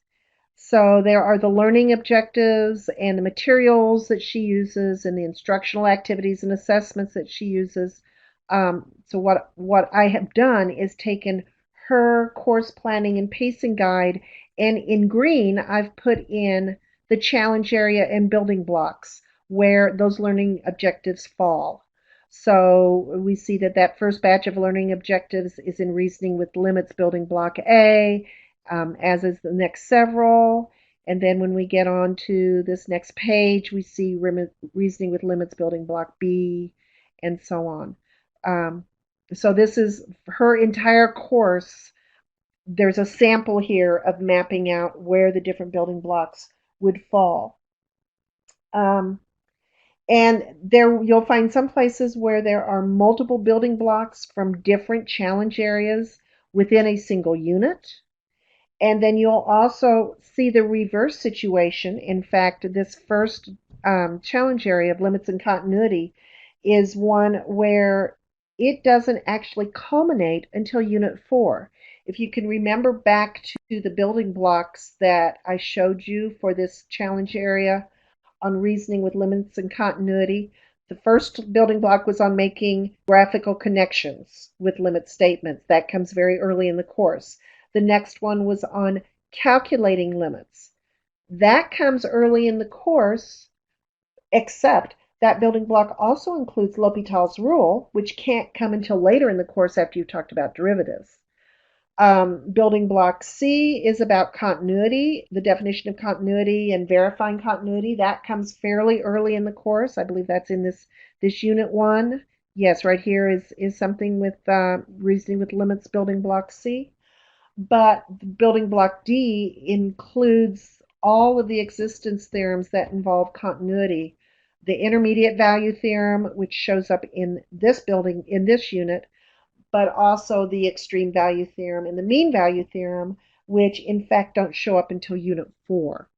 So there are the learning objectives and the materials that she uses and the instructional activities and assessments that she uses. So what I have done is taken her course planning and pacing guide, and in green I've put in the challenge area and building blocks where those learning objectives fall. So we see that that first batch of learning objectives is in reasoning with limits building block A, as is the next several. And then when we get on to this next page, we see reasoning with limits building block B, and so on. Um, so this is her entire course. There's a sample here of mapping out where the different building blocks would fall. Um, and there you'll find some places where there are multiple building blocks from different challenge areas within a single unit. And then you'll also see the reverse situation. In fact, this first challenge area of limits and continuity is one where it doesn't actually culminate until Unit 4. If you can remember back to the building blocks that I showed you for this challenge area on reasoning with limits and continuity, the first building block was on making graphical connections with limit statements. That comes very early in the course. The next one was on calculating limits. That comes early in the course, except that building block also includes L'Hopital's rule, which can't come until later in the course after you've talked about derivatives. Building block C is about continuity, the definition of continuity and verifying continuity. That comes fairly early in the course. I believe that's in this unit 1. Yes, right here is something with reasoning with limits, building block C. But building block D includes all of the existence theorems that involve continuity. The intermediate value theorem, which shows up in this unit, but also the extreme value theorem and the mean value theorem, which in fact don't show up until Unit 4.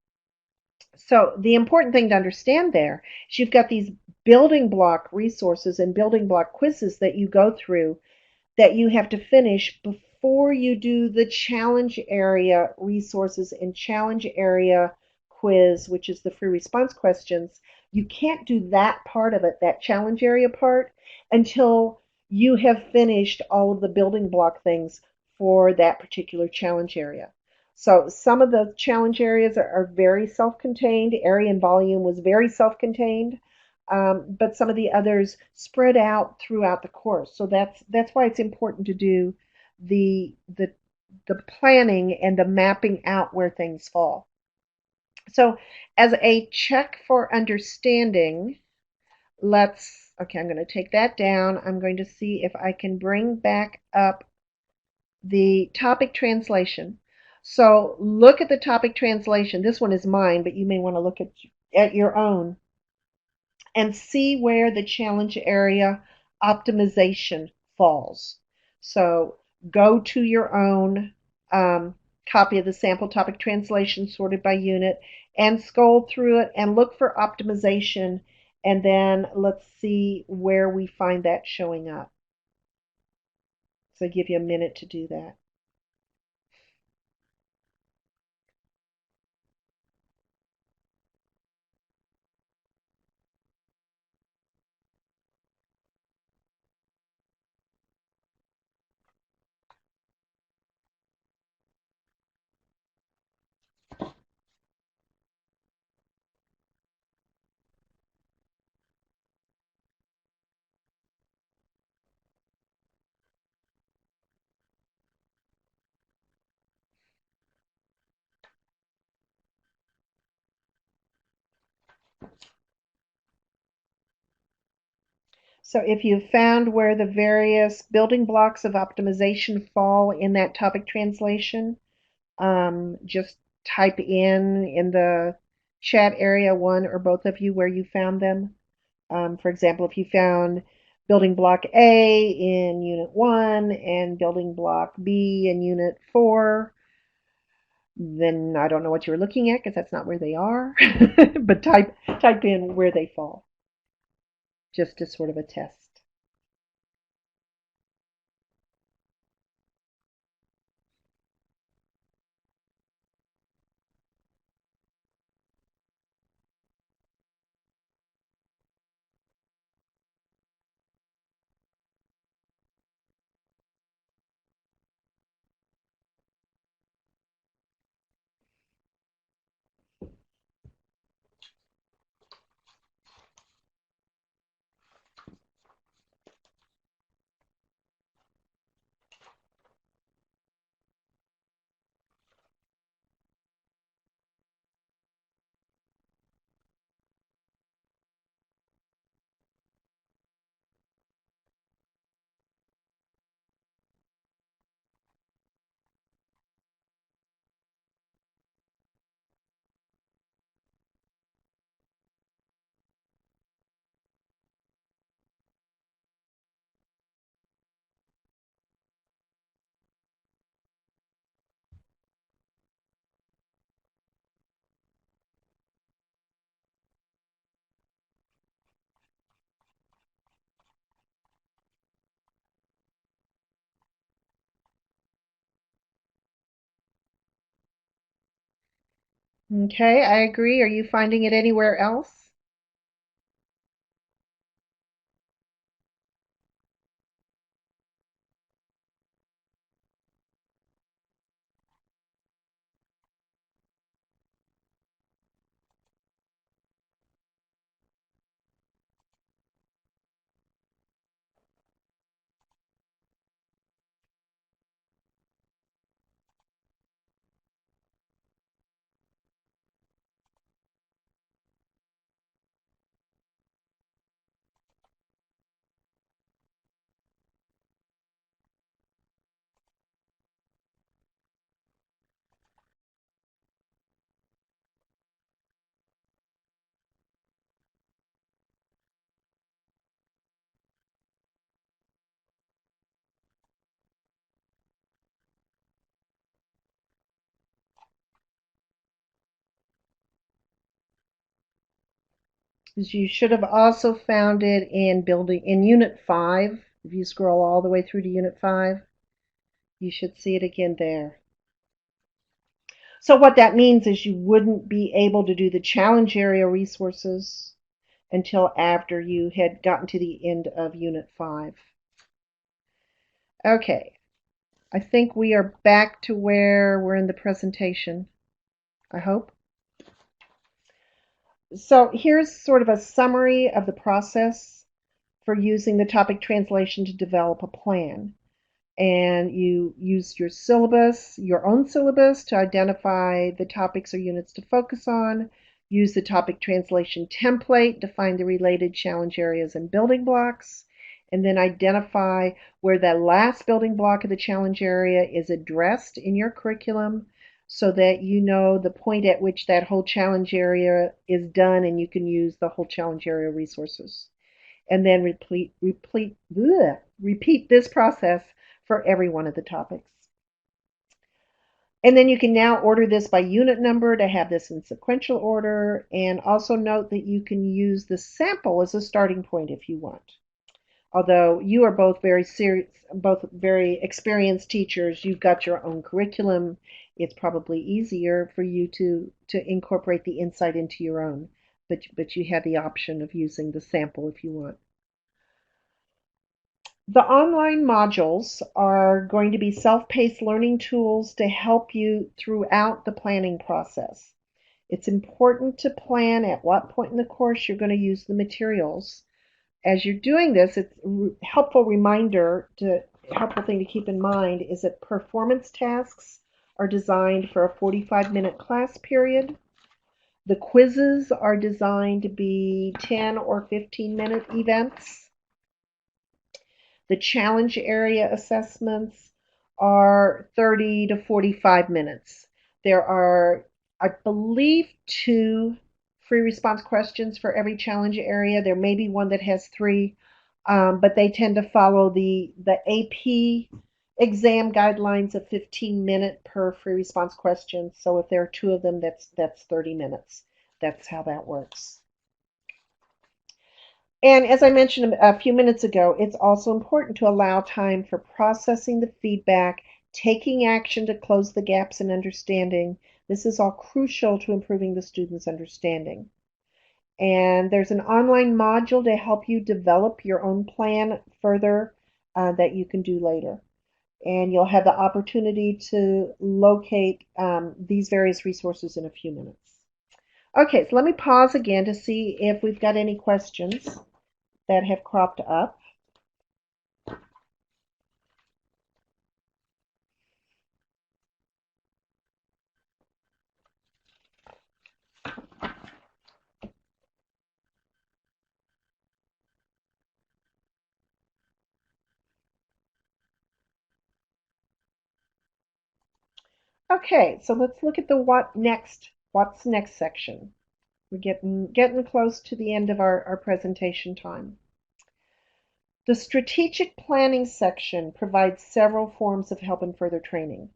So the important thing to understand there is you've got these building block resources and building block quizzes that you go through that you have to finish before you do the challenge area resources and challenge area quiz, which is the free response questions. You can't do that part of it, that challenge area part, until you have finished all of the building block things for that particular challenge area. So some of the challenge areas are very self-contained. Area and volume was very self-contained. But some of the others spread out throughout the course. So that's why it's important to do the the the planning and the mapping out where things fall. So as a check for understanding, okay, I'm going to take that down. I'm going to see if I can bring back up the topic translation. So look at the topic translation. This one is mine, but you may want to look at your own and see where the challenge area optimization falls. So go to your own copy of the sample topic translation sorted by unit and scroll through it and look for optimization, and then let's see where we find that showing up. So I'll give you a minute to do that. So if you've found where the various building blocks of optimization fall in that topic translation, just type in the chat area, one or both of you, where you found them. For example, if you found building block A in Unit 1 and building block B in Unit 4, then I don't know what you're looking at because that's not where they are. But type in where they fall, just as sort of a test. Okay, I agree. Are you finding it anywhere else? You should have also found it in building in Unit 5. If you scroll all the way through to Unit 5, you should see it again there. So what that means is you wouldn't be able to do the challenge area resources until after you had gotten to the end of Unit 5. Okay, I think we are back to where we're in the presentation, I hope. So here's sort of a summary of the process for using the topic translation to develop a plan. And you use your syllabus, your own syllabus, to identify the topics or units to focus on. Use the topic translation template to find the related challenge areas and building blocks. And then identify where that last building block of the challenge area is addressed in your curriculum so that you know the point at which that whole challenge area is done and you can use the whole challenge area resources. And then repeat this process for every one of the topics. And then you can now order this by unit number to have this in sequential order. And also note that you can use the sample as a starting point if you want. Although you are both very serious, both very experienced teachers, you've got your own curriculum. It's probably easier for you to incorporate the insight into your own. But you have the option of using the sample if you want. The online modules are going to be self-paced learning tools to help you throughout the planning process. It's important to plan at what point in the course you're going to use the materials. As you're doing this, it's a helpful thing to keep in mind is that performance tasks are designed for a 45-minute class period. The quizzes are designed to be 10 or 15-minute events. The challenge area assessments are 30 to 45 minutes. There are, I believe, 2 free response questions for every challenge area. There may be one that has 3, but they tend to follow the AP exam guidelines of 15-minute per free response question. So if there are 2 of them, that's 30 minutes. That's how that works. And as I mentioned a few minutes ago, it's also important to allow time for processing the feedback, taking action to close the gaps in understanding. This is all crucial to improving the student's understanding. And there's an online module to help you develop your own plan further that you can do later. And you'll have the opportunity to locate these various resources in a few minutes. Okay, so let me pause again to see if we've got any questions that have cropped up. Okay, so let's look at the what's next section. We're getting close to the end of our presentation time. The strategic planning section provides several forms of help and further training.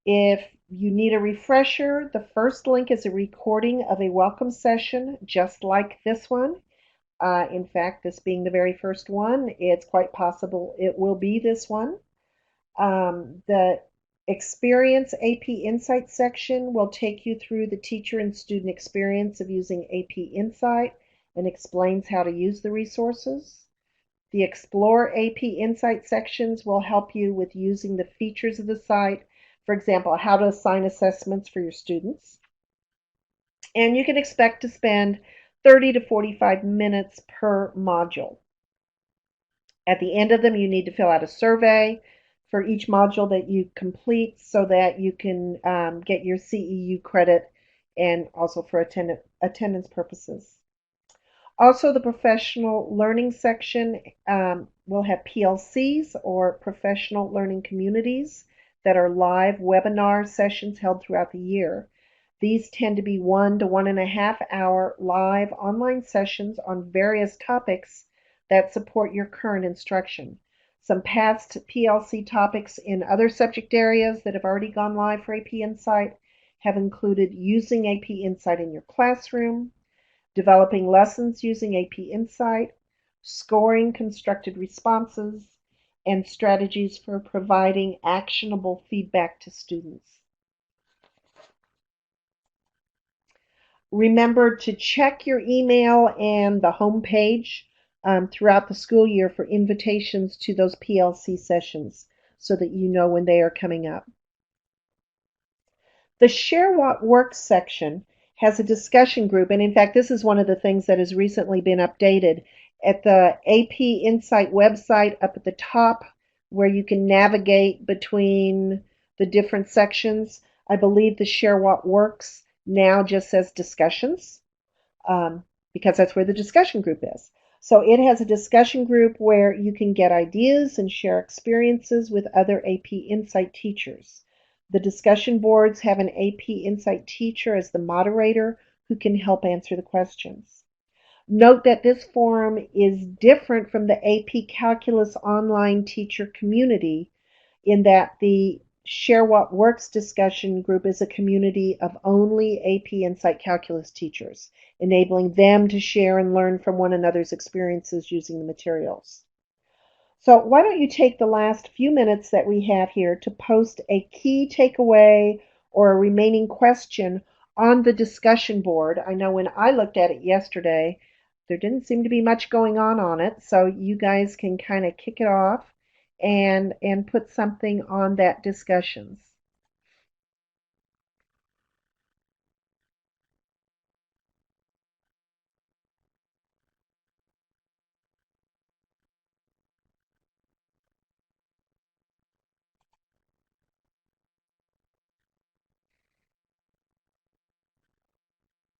If you need a refresher, the first link is a recording of a welcome session just like this one. In fact, this being the very first one, it's quite possible it will be this one. The Experience AP Insight section will take you through the teacher and student experience of using AP Insight and explains how to use the resources. The Explore AP Insight sections will help you with using the features of the site, for example, how to assign assessments for your students. And you can expect to spend 30 to 45 minutes per module. At the end of them, you need to fill out a survey for each module that you complete so that you can get your CEU credit and also for attendance purposes. Also, the professional learning section will have PLCs or professional learning communities that are live webinar sessions held throughout the year. These tend to be 1 to 1.5 hour live online sessions on various topics that support your current instruction. Some past PLC topics in other subject areas that have already gone live for AP Insight have included using AP Insight in your classroom, developing lessons using AP Insight, scoring constructed responses, and strategies for providing actionable feedback to students. Remember to check your email and the home page throughout the school year for invitations to those PLC sessions so that you know when they are coming up. The Share What Works section has a discussion group, and in fact, this is one of the things that has recently been updated. At the AP Insight website, up at the top, where you can navigate between the different sections, I believe the Share What Works now just says discussions, because that's where the discussion group is. So it has a discussion group where you can get ideas and share experiences with other AP Insight teachers. The discussion boards have an AP Insight teacher as the moderator who can help answer the questions. Note that this forum is different from the AP Calculus online teacher community in that the Share What Works discussion group is a community of only AP Insight Calculus teachers, enabling them to share and learn from one another's experiences using the materials. So why don't you take the last few minutes that we have here to post a key takeaway or a remaining question on the discussion board. I know when I looked at it yesterday, there didn't seem to be much going on it, so you guys can kind of kick it off and put something on that discussions.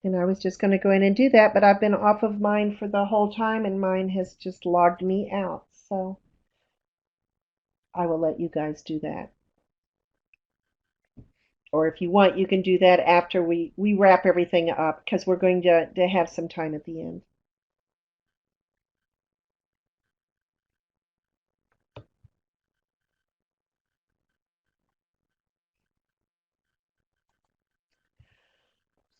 And I was just going to go in and do that, but I've been off of mine for the whole time and mine has just logged me out. So I will let you guys do that. Or if you want, you can do that after we wrap everything up because we're going to have some time at the end.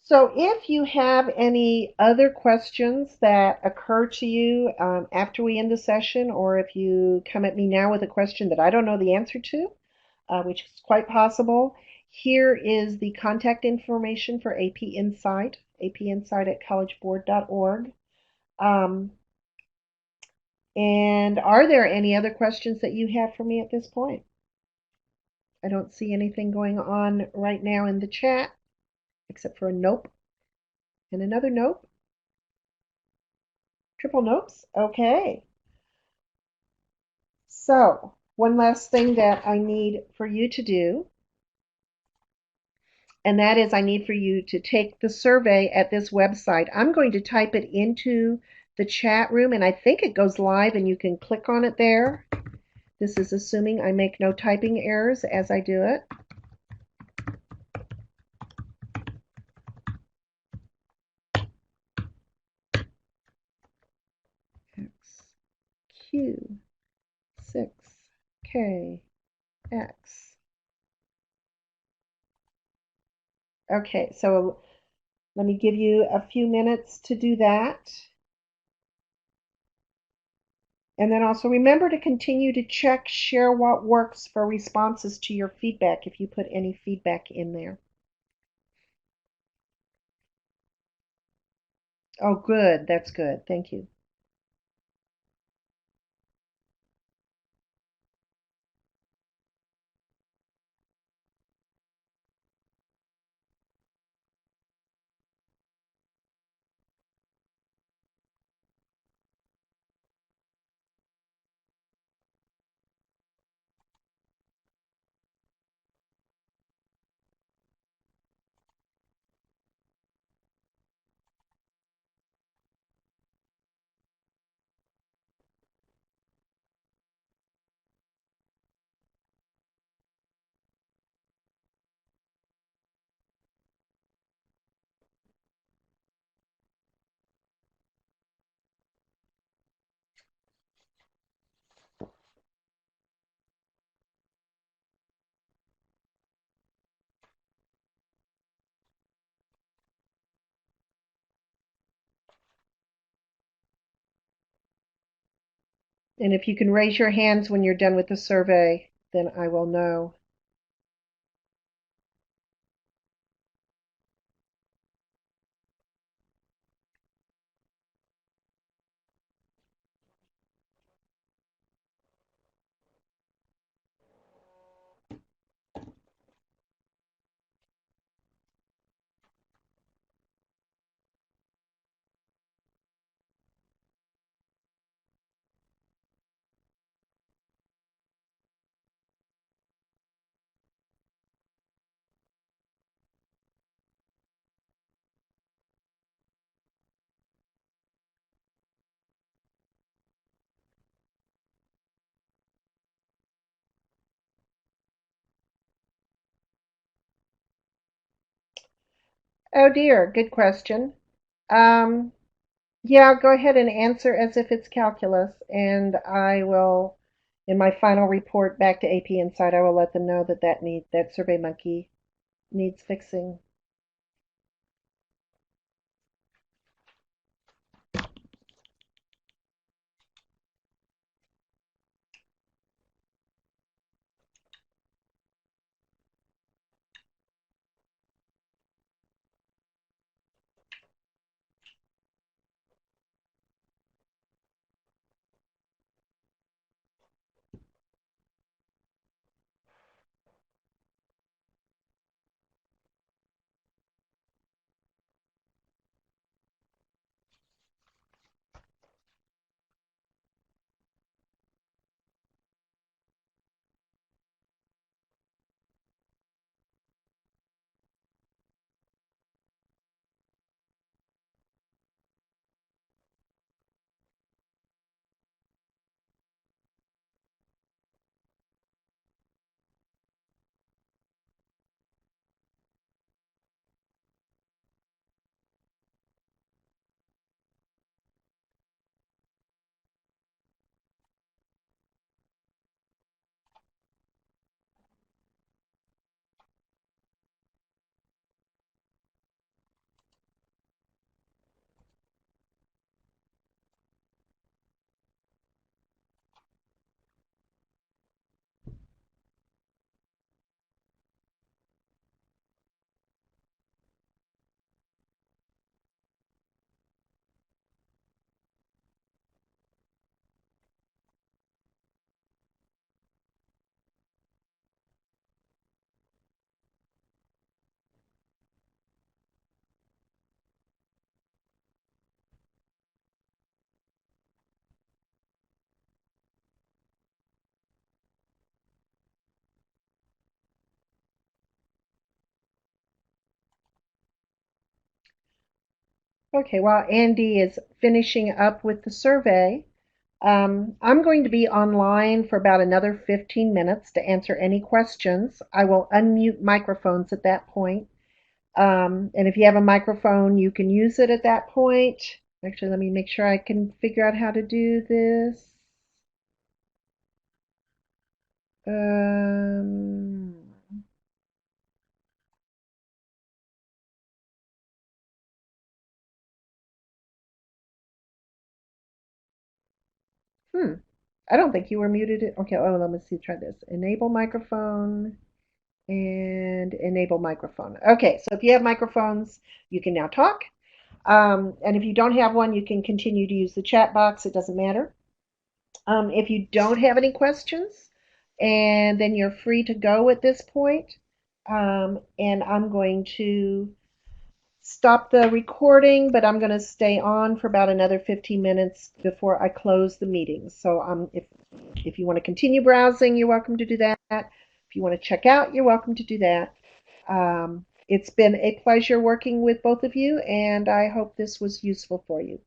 So if you have any other questions that occur to you after we end the session, or if you come at me now with a question that I don't know the answer to, which is quite possible, here is the contact information for AP Insight, apinsight at collegeboard.org. And are there any other questions that you have for me at this point? I don't see anything going on right now in the chat, except for a nope and another nope. Triple nopes? Okay. So, one last thing that I need for you to do, and that is I need for you to take the survey at this website. I'm going to type it into the chat room, and I think it goes live, and you can click on it there. This is assuming I make no typing errors as I do it. Q 6K X. Okay, so let me give you a few minutes to do that. And then also remember to continue to check share what works for responses to your feedback if you put any feedback in there. Oh, good. That's good. Thank you. And if you can raise your hands when you're done with the survey, then I will know. Oh dear, good question. Um, yeah, go ahead and answer as if it's calculus, and I will, in my final report back to AP Insight, I will let them know that that SurveyMonkey needs fixing. Okay, while Andy is finishing up with the survey, I'm going to be online for about another 15 minutes to answer any questions. I will unmute microphones at that point. And if you have a microphone, you can use it at that point. Actually, let me make sure I can figure out how to do this. Um, hmm. I don't think you were muted. Okay, oh, let me see, try this. Enable microphone and enable microphone. Okay, so if you have microphones, you can now talk. And if you don't have one, you can continue to use the chat box. It doesn't matter. If you don't have any questions, and then you're free to go at this point. And I'm going to stop the recording, but I'm going to stay on for about another 15 minutes before I close the meeting. So if you want to continue browsing, you're welcome to do that. If you want to check out, you're welcome to do that. It's been a pleasure working with both of you, and I hope this was useful for you.